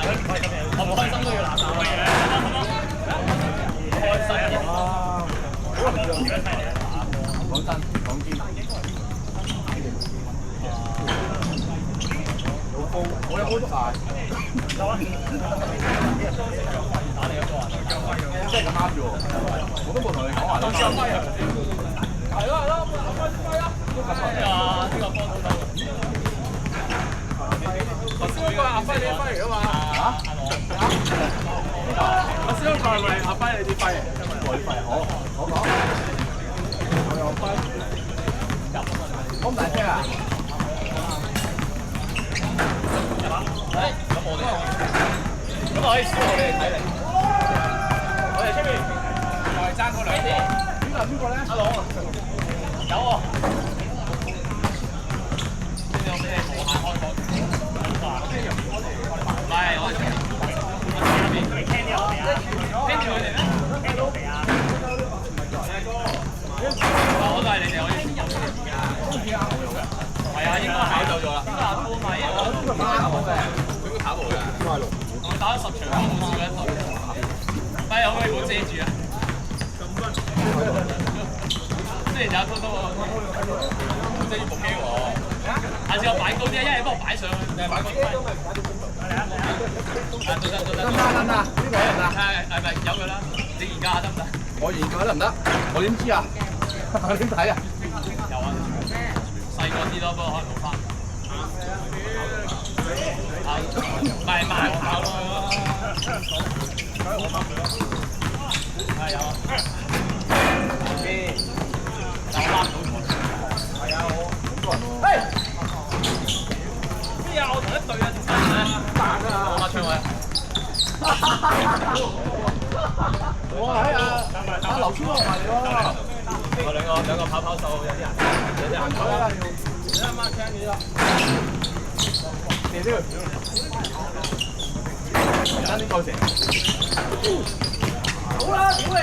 我唔開心都要攬手嘅，開心嘅。講真講堅，老公我有好多大，打你一個啊！真係咁啱啫喎，我都冇同你講話。係咯，啊，呢個幫到手。頭先嗰個阿輝你啲輝嚟㗎嘛？嚇？我先嗰個係咪阿輝你啲輝嚟？我啲輝，好講。我有輝。好唔大聲啊？咁我哋可以笑我哋睇嚟。我哋出面又係爭嗰兩個。邊個咧？阿龍。有喎。有咩無限開放？唔係，我哋聽啲我哋啊，聽住佢哋咩？聽到未啊？我都係你哋可以選入嘅。係啊，應該跑走咗啦。打波咪啊？打波嘅，佢會跑步嘅。我打咗10場，我冇試過一隊。但係可唔可以唔好遮住啊？雖然有偷偷遮住部機喎。下次我擺高啲，一係幫我擺上去，你係擺高啲。嚟啊！得，呢個得唔得？係咪有佢啦？你研究下得唔得？我研究下得唔得？我點知啊？我點睇啊？有啊，細個啲咯，不過可能冇翻。唔係我跑咯。係有啊。有翻到我。係啊，我。喂！邊有我同一隊啊？打啊！我唱位。我喺阿劉超落埋嚟喎。我兩個跑手，有啲人跑啦。你阿媽聽你啦。你呢個少爭啲夠成。好啦，屌你！喂，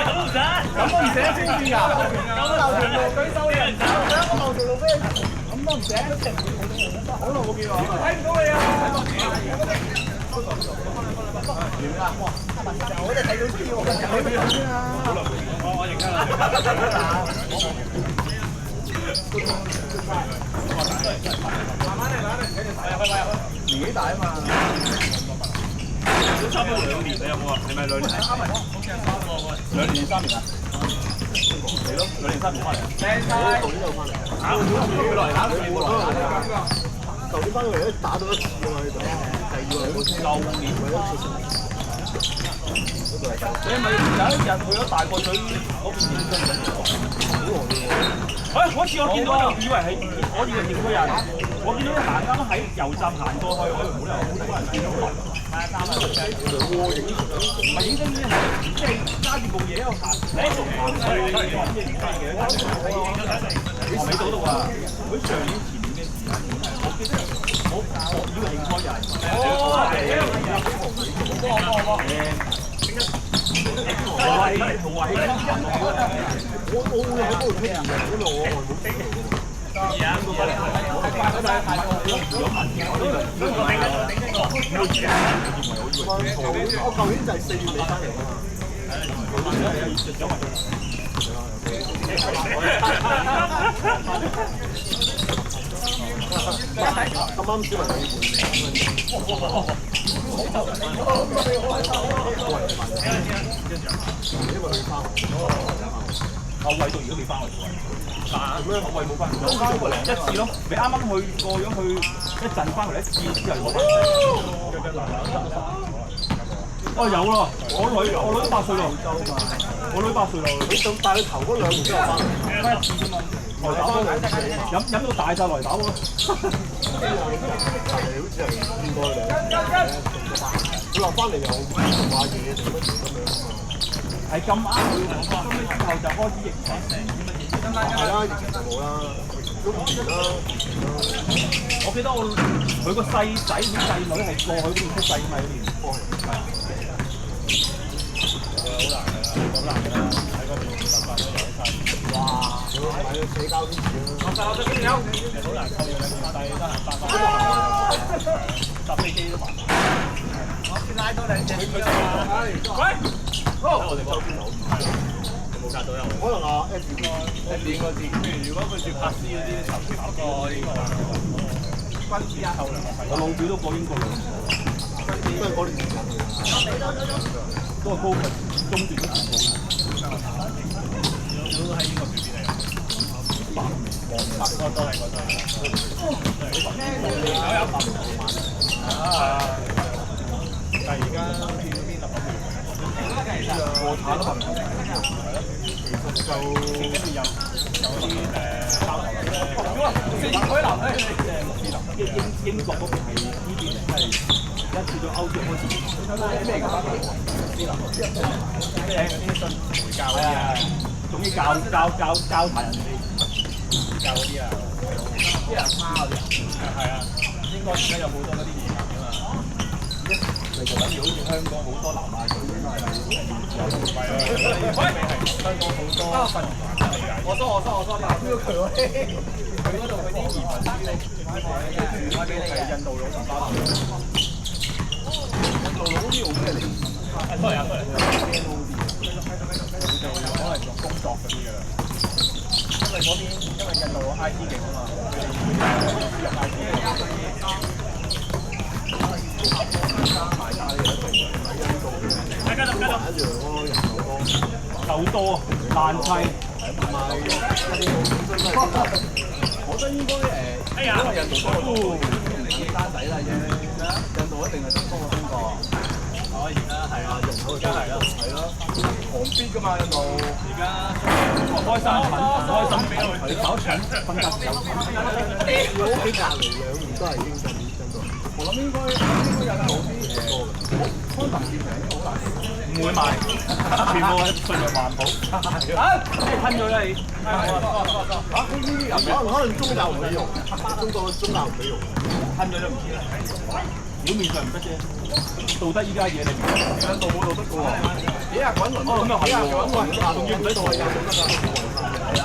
咁都唔使？咁都唔寫先知㗎？咁都流條路舉手嘅人走，咁流條路俾你，咁都唔寫？好耐冇見喎，睇唔到你啊！點啊？哇！我哋睇到先喎，你咪先啊！我認得啦。慢慢嚟，年紀大啊嘛。都差唔多2年，你有冇啊？你咪2年？啱咪？2年3年啊？嚟咯，2年3年翻嚟。靚晒！舊年就翻嚟。考佢來考佢冇來。舊年翻嚟都打到1次啊嘛呢度。第2個舊年佢1次。你咪有一日去咗大角咀嗰邊認真好耐喎。嗰次我見到以為係我以為認佢人，我見到佢行啱喺油站行過去，我以為冇理由好多人睇到佢。係啊，3蚊1張。唔係影張片，即係揸住部嘢喺度行。你仲行出嚟？影翻嘅。我未到度啊！佢上年前年嘅時間，我記得我以為認錯人。哦，係啊。我會喺嗰度出現嘅，因為我冇聽過。而家我舊年就係4月尾翻嚟啊嘛。咁啱小雲呢後衞到而家未翻嚟喎，咩後衞冇翻嚟？冇翻過嚟1次咯，你啱啱去過咗去一陣翻嚟1次之後冇翻。哦有啦，我女都8歲咯，我女8歲咯，你咁帶佢頭嗰2年之後翻嚟，翻1次啫嘛，來打波飲到大晒來打波。好似係見過2佢落翻嚟又話嘢定乜嘢咁樣。係咁啱佢講翻，之後就開始疫情，係啦，疫情就冇啦，都2年啦。我記得佢個細仔同細女係過去嗰邊出世㗎嘛，嗰年幫人。係啊。好難㗎，喺嗰邊習慣咗有晒。哇！買到社交啲錢啦。我有。好難溝嘅，但係真係800。10幾機都麻煩。我先拉多兩隻。喂，好，我哋嗰邊好。冇隔到有。可能啊 F 應該知。譬如如果佢住柏斯嗰啲，頭個應該軍事啊，我老表都過英國嚟，因為嗰年都係高級中段都唔好。都喺英國表邊嚟。我都係覺得。但係而家好似嗰邊破產啦，其實就跟住有啲包頭咧，四海南咧，英國嗰邊係呢邊係一去到歐洲開始咩㗎？咩信教嗰啲啊，總之教排人哋教嗰啲啊，啲人蝦嗰啲係啊，應該而家有好多嗰啲移民㗎嘛。就等於好似香港好多南亞裔咁係香港好多我收，打標佢喎。佢嗰度嗰啲移民啲賣俾你嘅印度佬同巴基斯坦。印度佬好似好咩嚟？多人。佢哋可能做工作嗰啲㗎啦。因為嗰邊印度 IT 勁啊嘛，佢哋入 IT 夠多爛砌，我覺得應該因為印度多到啲單仔啦啫，印度一定係多過中國。而家係啊，用到而家係咯，狂逼㗎嘛印度。而家開心俾佢搞搶分隔有。我屋企隔離2年都係英國印度。我諗應該有好啲多嘅，康騰市場應該好大。唔會賣，全部係純粹環保。吞咗啦你。可能宗教唔俾用，中國宗教唔俾用，吞咗都唔知啦。表面上唔得啫，道德依家嘢嚟。印度冇道德嘅喎，幾廿滾輪，咁又係喎，仲要唔使道係有道德㗎。係啊，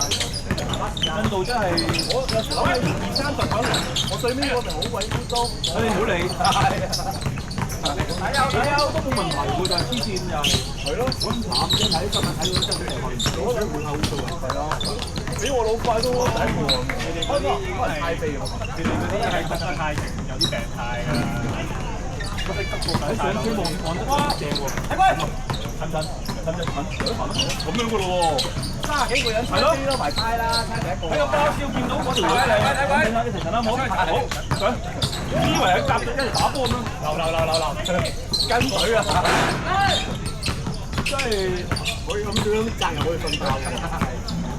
印度真係我有時諗起20-30滾輪，我最尾嗰名好鬼污糟。你唔好理。睇都冇問題喎，就係黐線又係咯，咁慘啫！睇新聞睇到真係嗰啲門口做係咯，俾我老闆都抵喎。佢哋嗰啲應該係太肥喎，佢哋嗰啲係得得太勁，有啲病態㗎。喺上天望得哇正喎，睇佢咁樣㗎咯喎，30幾個人係咯，都埋街啦，睇第一個。喺個包廂見到嗰條女嚟，睇下你停陣啦，好，上，以為喺夾一齊打波咁樣，流，跟隊啊，真係可以咁樣責任可以瞓覺嘅，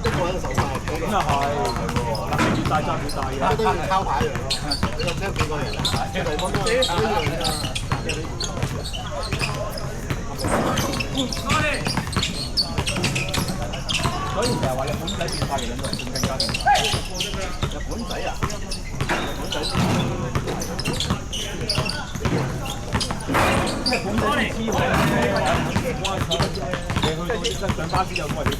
一個人手曬，咁又係，越大責越大嘅，都要抄牌一樣咯。你話聽幾個人？嘅地方都一樣㗎。所以成日話日本仔變態嘅人都係更加勁。日本仔啊！日本仔黐位咧，你去到啲上巴士又都係你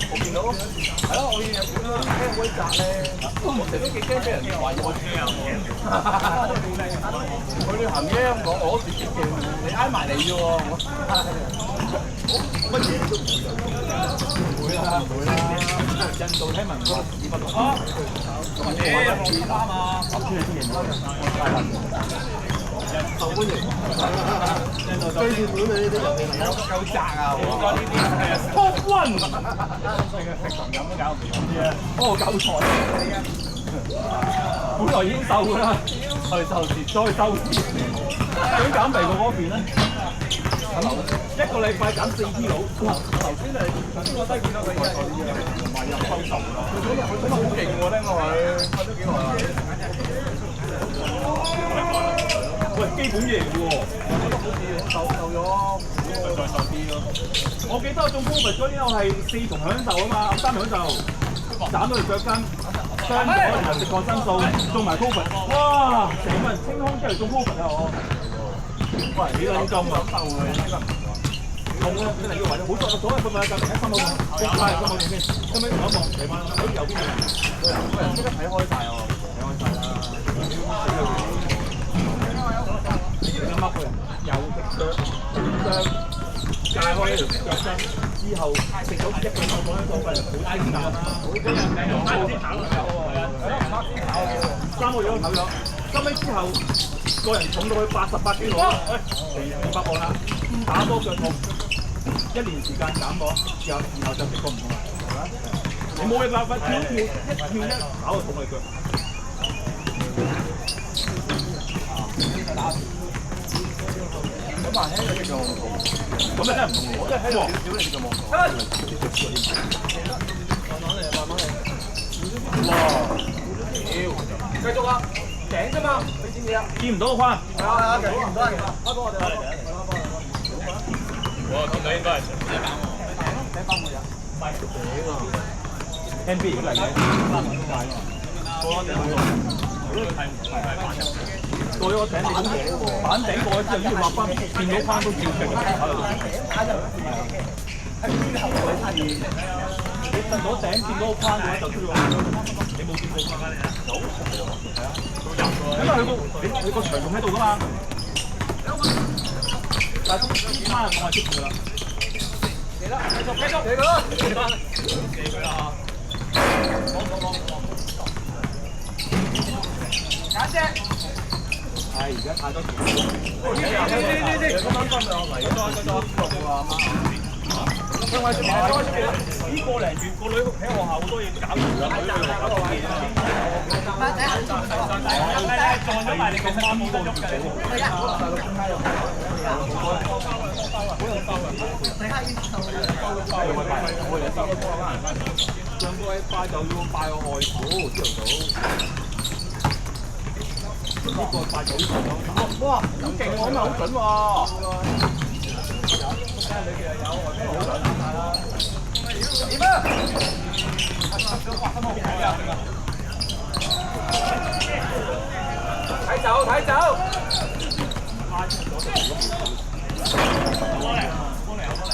我見到，係咯，我見日本啦，聽嗰啲集咧，我成日都幾驚俾人話我車啊！佢哋行嘅咁講，我自己勁，你挨埋嚟啫喎！乜嘢都唔會啦，印度聽聞個200度啊，咁啊其他嘛，咁先係先受歡迎。最熱門嘅呢啲遊戲夠窄啊！我覺得呢啲係 Top One，食同飲都搞唔掂啫。哦，韭菜本來已經瘦㗎啦，再瘦啲，點減肥過嗰邊咧？一個禮拜減4 kg。頭先係我都見到佢唔係入收瘦啦。佢真係好勁喎，聽講佢瞓咗幾耐啊？喂，基本嘢嚟嘅喎，我覺得好似瘦咗，再瘦啲咯。我記得我中 Covid 嗰啲我係4重享受啊嘛，3重享受，斬到條腳筋，傷咗又食抗生素，中埋 Covid，哇！成個人清空之後中 Covid 啊我。喂，幾撚金啊？瘦嘅，呢個唔同啊！你嚟要為咗好多所謂佢咪就而家心冇，係心冇用先，後尾同我望嚟問，好似右邊嘅，個人即刻睇開晒喎，睇開晒啦。界開呢條腳筋之後食咗一個手嗰個好清淡啦，3個月都唞咗，收尾之後個人重到去88幾度啦，200磅啦，打波腳痛，1年時間減咗，然後就食過唔痛啦，你冇嘢辦法跳一跳搞就痛你腳。咁慢輕嘅叫做咁真係唔同喎，即係喺度少少你叫做望過。慢慢嚟。哇！繼續啊！頂啫嘛，你知唔知啊？見唔到個框。係啊，見唔到啊，其實。開幫我哋啦。我見到應該係上邊頂幫我哋。NBA 嚟嘅，過咗個頂你板頂過咗之後，要落翻見到框都照直喺度。你見到頂見到個框嘅話就出咗，你冇見到框你啊？有，係啊，因為佢個場仲喺度㗎嘛。但係呢班人我係識㗎啦。嚟啦，繼續，嚟啦！揀啫。係而家太多錢。呢咁樣分兩嚟，再啊媽！佢話出邊，呢個零月個女喺學校好多嘢搞唔到，佢去學校做嘢啊！撞咗埋你個媽咪個喐嘅。係啊。上個禮拜就要拜我外父，朝頭早。呢個拜早上哇，咁勁喎，咁咪好準喎！點啊？睇走，睇走！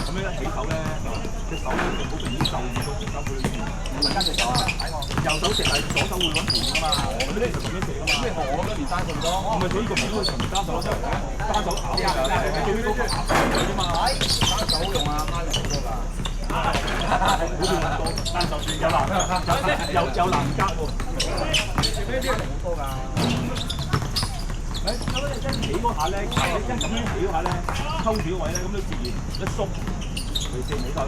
咁樣起手咧，隻手好容易受唔到手佢跟隻手啊！右手食係左手會揾盤㗎嘛，咁呢就咁樣食㗎嘛。咩學我咁樣練單順咗？我咪所以個片都係從單手攞出嚟嘅，單手咬嘅，最尾嗰個咬嘅啫嘛。單手好用啊，單手好多㗎。好用咁多，單手有難夾喎。呢啲好多㗎。起嗰下咧，咁樣起嗰下咧，溝住個位咧，咁都自然一縮，你四尾就好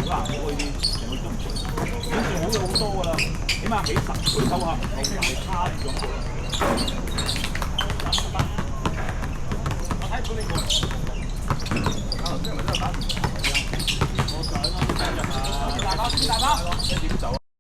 難喎呢啲，成個都唔順。跟住好咗好多㗎啦，起碼起10舉手下唔同，係差咗。